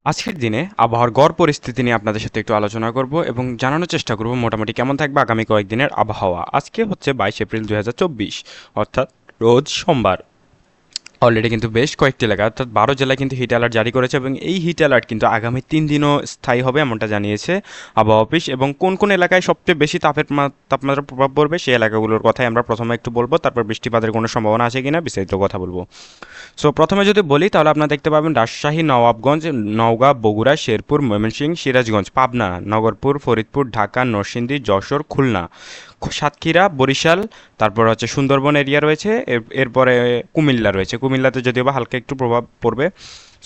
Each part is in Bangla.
আজকের দিনে আবহাওয়ার গড় পরিস্থিতি নিয়ে আপনাদের সাথে একটু আলোচনা করব এবং জানানোর চেষ্টা করব মোটামুটি কেমন থাকবে আগামী কয়েকদিনের আবহাওয়া। আজকে হচ্ছে 22 এপ্রিল 2024, অর্থাৎ রোজ সোমবার। অলরেডি কিন্তু বেশ কয়েকটি এলাকা অর্থাৎ 12 জেলায় কিন্তু হিট অ্যালার্ট জারি করেছে এবং এই হিট অ্যালার্ট কিন্তু আগামী 3 দিনও স্থায়ী হবে এমনটা জানিয়েছে আবহাওয়া অফিস। এবং কোন কোন এলাকায় সবচেয়ে বেশি তাপমাত্রার প্রভাব পড়বে সেই এলাকাগুলোর কথাই আমরা প্রথমে একটু বলবো, তারপর বৃষ্টিপাতের কোনো সম্ভাবনা আছে কিনা বিস্তারিত কথা বলবো। সো প্রথমে যদি বলি তাহলে আপনারা দেখতে পাবেন রাজশাহী, নওয়াবগঞ্জ, নওগাঁ, বগুড়া, শেরপুর, ময়মনসিংহ, সিরাজগঞ্জ, পাবনা, নগরপুর, ফরিদপুর, ঢাকা, নরসিংদী, যশোর, খুলনা, সাতক্ষীরা, বরিশাল, তারপর হচ্ছে সুন্দরবন এরিয়া রয়েছে, এরপরে কুমিল্লা রয়েছে। কুমিল্লাতে যদিও বা হালকা একটু প্রভাব পড়বে।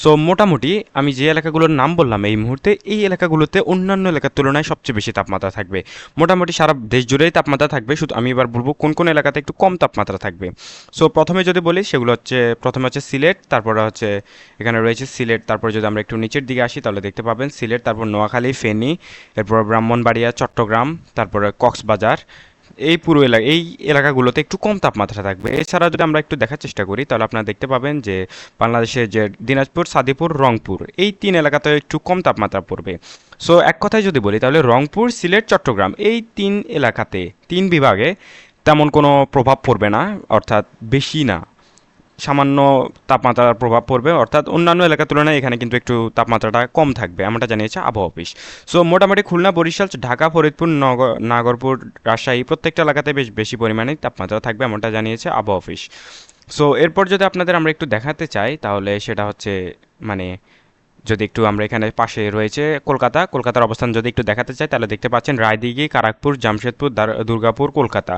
সো মোটামুটি আমি যে এলাকাগুলোর নাম বললাম এই মুহূর্তে, এই এলাকাগুলোতে অন্যান্য এলাকার তুলনায় সবচেয়ে বেশি তাপমাত্রা থাকবে। মোটামুটি সারা দেশ জুড়েই তাপমাত্রা থাকবে, শুধু আমি এবার বলবো কোন কোন এলাকাতে একটু কম তাপমাত্রা থাকবে। সো প্রথমে যদি বলি সেগুলো হচ্ছে, প্রথমে হচ্ছে সিলেট, তারপরে হচ্ছে এখানে রয়েছে সিলেট, তারপর যদি আমরা একটু নিচের দিকে আসি তাহলে দেখতে পাবেন সিলেট, তারপর নোয়াখালী, ফেনী, এরপর ব্রাহ্মণবাড়িয়া, চট্টগ্রাম, তারপরে কক্সবাজার। এই পুরো এই এলাকাগুলোতে একটু কম তাপমাত্রা থাকবে। এছাড়া যদি আমরা একটু দেখার চেষ্টা করি তাহলে আপনারা দেখতে পাবেন যে বাংলাদেশের যে দিনাজপুর, সাদিপুর, রংপুর, এই 3 এলাকাতে একটু কম তাপমাত্রা পড়বে। সো এক কথায় যদি বলি তাহলে রংপুর, সিলেট, চট্টগ্রাম এই 3 এলাকাতে, 3 বিভাগে তেমন কোনো প্রভাব পড়বে না, অর্থাৎ বেশি না, সামান্য তাপমাত্রার প্রভাব পড়বে। অর্থাৎ অন্যান্য এলাকার তুলনায় এখানে কিন্তু একটু তাপমাত্রাটা কম থাকবে এমনটা জানিয়েছে আবহাওয়া অফিস। সো মোটামুটি খুলনা, বরিশাল, ঢাকা, ফরিদপুর, নাগরপুর, রাজশাহী প্রত্যেকটা এলাকাতে বেশ বেশি পরিমাণে তাপমাত্রা থাকবে এমনটা জানিয়েছে আবহাওয়া অফিস। সো এরপর যদি আপনাদের আমরা একটু দেখাতে চাই তাহলে সেটা হচ্ছে, মানে যদি একটু আমরা এখানে পাশে রয়েছে কলকাতা, কলকাতার অবস্থান যদি একটু দেখাতে চাই তাহলে দেখতে পাচ্ছেন রায়দিঘি, খড়গপুর, জামশেদপুর, দুর্গাপুর, কলকাতা।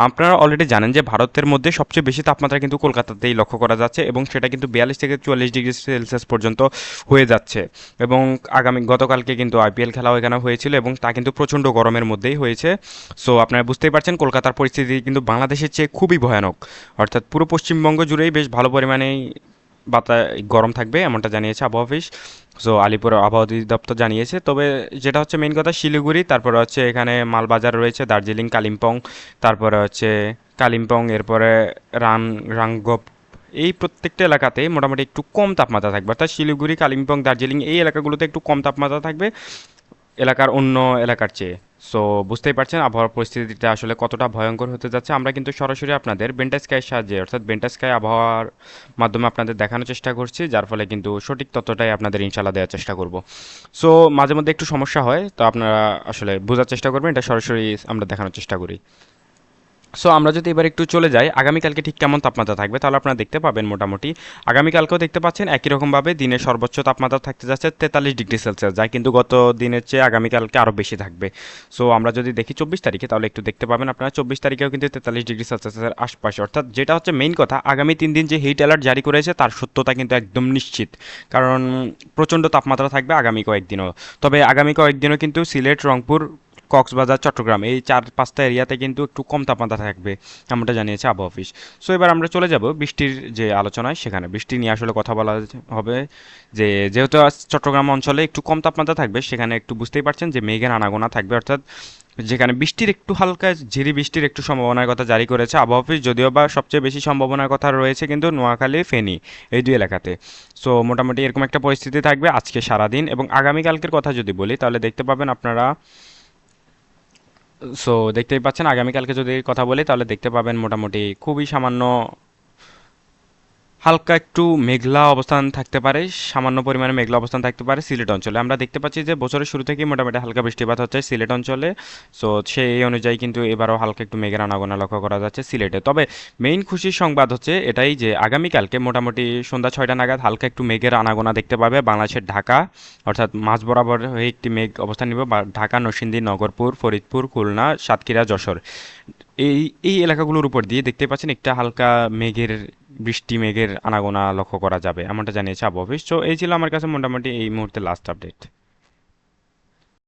আপনারা অলরেডি জানেন যে ভারতের মধ্যে সবচেয়ে বেশি তাপমাত্রা কিন্তু কলকাতাতেই লক্ষ্য করা যাচ্ছে এবং সেটা কিন্তু 42 থেকে 44 ডিগ্রি সেলসিয়াস পর্যন্ত হয়ে যাচ্ছে। এবং গতকালকে কিন্তু আইপিএল খেলাও এখানে হয়েছিল এবং তা কিন্তু প্রচণ্ড গরমের মধ্যেই হয়েছে। সো আপনারা বুঝতেই পারছেন কলকাতার পরিস্থিতি কিন্তু বাংলাদেশের চেয়ে খুবই ভয়ানক। অর্থাৎ পুরো পশ্চিমবঙ্গ জুড়েই বেশ ভালো পরিমাণেই গরম থাকবে এমনটা জানিয়েছে আবহাওয়া অফিস। সো আলিপুর আবহাওয়া অধিদপ্তর জানিয়েছে। তবে যেটা হচ্ছে মেইন কথা, শিলিগুড়ি, তারপরে হচ্ছে এখানে মালবাজার রয়েছে, দার্জিলিং, কালিম্পং, তারপরে হচ্ছে কালিম্পং, এরপরে রাংগপ, এই প্রত্যেকটা এলাকাতে মোটামুটি একটু কম তাপমাত্রা থাকবে। অর্থাৎ শিলিগুড়ি, কালিম্পং, দার্জিলিং এই এলাকাগুলোতে একটু কম তাপমাত্রা থাকবে এলাকার অন্য এলাকার চেয়ে। সো বুঝতেই পারছেন আবহাওয়ার পরিস্থিতিটা আসলে কতটা ভয়ঙ্কর হতে যাচ্ছে। আমরা কিন্তু সরাসরি আপনাদের বেন্টা স্কাইয়ের সাহায্যে, অর্থাৎ বেন্টা স্কাই আবহাওয়ার মাধ্যমে আপনাদের দেখানোর চেষ্টা করছি, যার ফলে কিন্তু সঠিক তথ্যটাই আপনাদের ইনশাল্লাহ দেওয়ার চেষ্টা করব। সো মাঝে মধ্যে একটু সমস্যা হয়, তো আপনারা আসলে বোঝার চেষ্টা করবেন, এটা সরাসরি আমরা দেখানোর চেষ্টা করি। সো আমরা যদি এবার একটু চলে যাই আগামীকালকে ঠিক কেমন তাপমাত্রা থাকবে তাহলে আপনারা দেখতে পাবেন মোটামুটি আগামীকালকেও দেখতে পাচ্ছেন একই রকমভাবে দিনের সর্বোচ্চ তাপমাত্রা থাকতে যাচ্ছে 43 ডিগ্রি সেলসিয়াস, যা কিন্তু গত দিনের চেয়ে আগামীকালকে আরও বেশি থাকবে। সো আমরা যদি দেখি 24 তারিখে তাহলে একটু দেখতে পাবেন আপনারা 24 তারিখেও কিন্তু 43 ডিগ্রি সেলসিয়াসের আশপাশে। অর্থাৎ যেটা হচ্ছে মেইন কথা, আগামী 3 দিন যে হিট অ্যালার্ট জারি করেছে তার সত্যতা কিন্তু একদম নিশ্চিত, কারণ প্রচণ্ড তাপমাত্রা থাকবে আগামী কয়েকদিনও। তবে আগামী কয়েকদিনও কিন্তু সিলেট, রংপুর, কক্সবাজার, চট্টগ্রাম এই 4-5টা এরিয়াতে কিন্তু একটু কম তাপমাত্রা থাকবে এমনটা জানিয়েছে আবহাওয়া অফিস। সো এবার আমরা চলে যাব বৃষ্টির যে আলোচনায়, সেখানে বৃষ্টি নিয়ে আসলে কথা বলা হবে। যে যেহেতু চট্টগ্রাম অঞ্চলে একটু কম তাপমাত্রা থাকবে, সেখানে একটু বুঝতেই পারছেন যে মেঘের আনাগোনা থাকবে। অর্থাৎ যেখানে বৃষ্টির একটু হালকা ঝিরি বৃষ্টির একটু সম্ভাবনার কথা জারি করেছে আবহাওয়া অফিস, যদিও বা সবচেয়ে বেশি সম্ভাবনার কথা রয়েছে কিন্তু নোয়াখালী, ফেনী এই 2 এলাকাতে। সো মোটামুটি এরকম একটা পরিস্থিতি থাকবে আজকে সারাদিন। এবং আগামীকালকের কথা যদি বলি তাহলে দেখতে পাবেন আপনারা, সো দেখতেই পাচ্ছেন আগামীকালকে যদি কথা বলি তাহলে দেখতে পাবেন মোটামুটি খুবই সামান্য হালকা একটু মেঘলা অবস্থান থাকতে পারে, সামান্য পরিমাণে মেঘলা অবস্থান থাকতে পারে সিলেট অঞ্চলে। আমরা দেখতে পাচ্ছি যে বছরের শুরু থেকেই মোটামুটি হালকা বৃষ্টিপাত হচ্ছে সিলেট অঞ্চলে। সো সেই অনুযায়ী কিন্তু এবারও হালকা একটু মেঘের আনাগোনা লক্ষ্য করা যাচ্ছে সিলেটে। তবে মেইন খুশির সংবাদ হচ্ছে এটাই যে আগামীকালকে মোটামুটি সন্ধ্যা 6টা নাগাদ হালকা একটু মেঘের আনাগোনা দেখতে পাবে বাংলাদেশের ঢাকা, অর্থাৎ মাঝ বরাবর হয়ে একটি মেঘ অবস্থান নিবে ঢাকা, নরসিংদী, নগরপুর, ফরিদপুর, খুলনা, সাতক্ষীরা, যশোর এই এই এলাকাগুলোর উপর দিয়ে দেখতে পাচ্ছেন একটা হালকা মেঘের মেঘের আনাগোনা লক্ষ্য করা যাবে এমনটা জানিয়েছে আবহাওয়া অফিস। তো এই ছিল আমার কাছে মোটামুটি এই মুহূর্তে লাস্ট আপডেট।